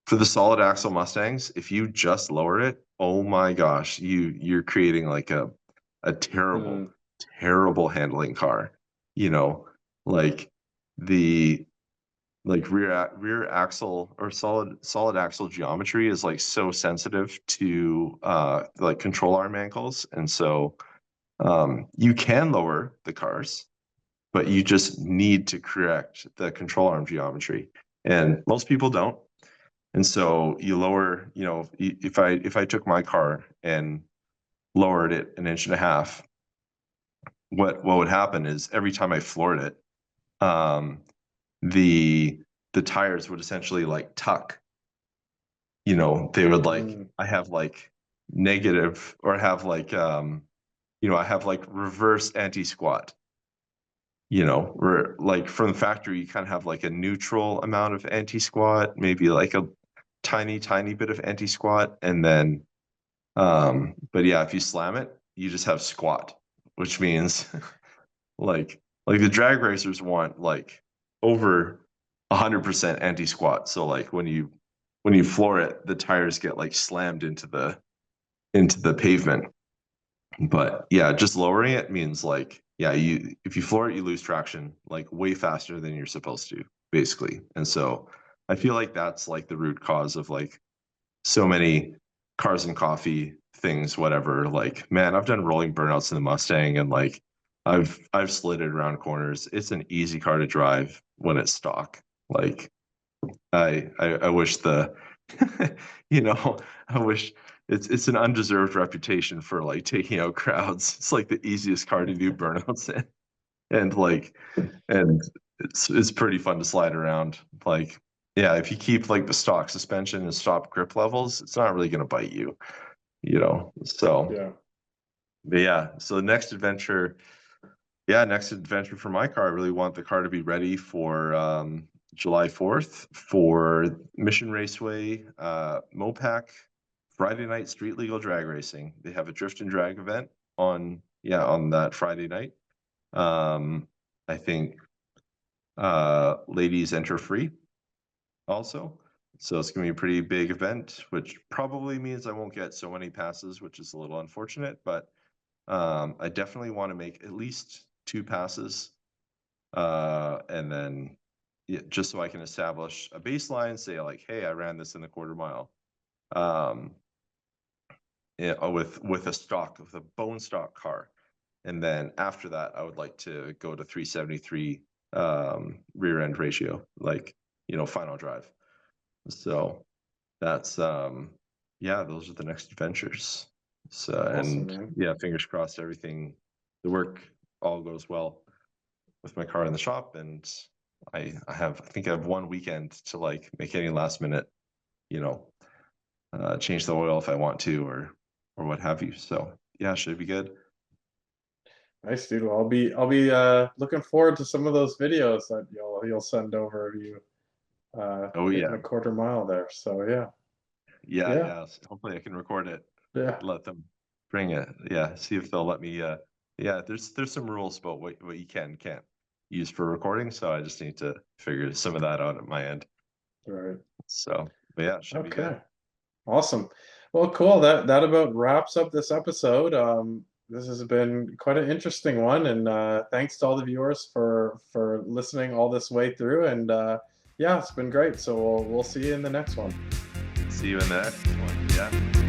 for the solid axle Mustangs, if you just lower it, oh my gosh, you're creating like a terrible, Mm, terrible handling car. You know, like the rear axle or solid axle geometry is like so sensitive to like control arm ankles, and so you can lower the cars, but you just need to correct the control arm geometry. And most people don't. And so you lower, if I took my car and lowered it an inch and a half, what would happen is every time I floored it, um, the the tires would essentially like tuck. They would like mm, I have like negative or I have like reverse anti squat. Where like from the factory, you kind of have like a neutral amount of anti squat, maybe like a tiny, tiny bit of anti squat, and then, but yeah, if you slam it, you just have squat, which means like the drag racers want like over 100% anti squat. So like when you floor it, the tires get like slammed into the pavement. But yeah, just lowering it means like, yeah, if you floor it, you lose traction like way faster than you're supposed to, basically. And so I feel like that's like the root cause of like so many cars and coffee things, whatever. Like, man, I've done rolling burnouts in the Mustang, and like I've slid it around corners. It's an easy car to drive when it's stock. Like I wish you know, I wish it's an undeserved reputation for like taking out crowds. It's like the easiest car to do burnouts in, and like, and it's pretty fun to slide around. Like, yeah, if you keep like the stock suspension and stop grip levels, it's not really gonna bite you, So, yeah. but yeah, so the next adventure. Yeah, next adventure for my car, I really want the car to be ready for July 4th for Mission Raceway, Mopac, Friday night street legal drag racing. They have a drift and drag event on that Friday night. I think ladies enter free also. So it's gonna be a pretty big event, which probably means I won't get so many passes, which is a little unfortunate, but I definitely want to make at least 2 passes, and then yeah, just so I can establish a baseline, say like, hey, I ran this in the quarter mile, um, yeah, with a bone stock car, and then after that, I would like to go to 373 rear end ratio, like final drive. So that's yeah, those are the next adventures. So Awesome, and man. yeah, fingers crossed, the work all goes well with my car in the shop, and I think I have one weekend to like make any last minute, you know, change the oil if I want to, or what have you. So yeah, should be good. Nice, dude. Well, I'll be looking forward to some of those videos that you'll send over of you Oh making yeah, a quarter mile there. So yeah, yeah, yeah, yeah. Hopefully I can record it. yeah. Let them bring it. Yeah, see if they'll let me. Yeah, there's some rules about what you can and can't use for recording, so I just need to figure some of that out at my end. All right. So, but yeah, should be good. Okay. Awesome. Well, cool. That about wraps up this episode. This has been quite an interesting one, and thanks to all the viewers for listening all this way through. And yeah, it's been great. So we'll see you in the next one. See you in the next one. Yeah.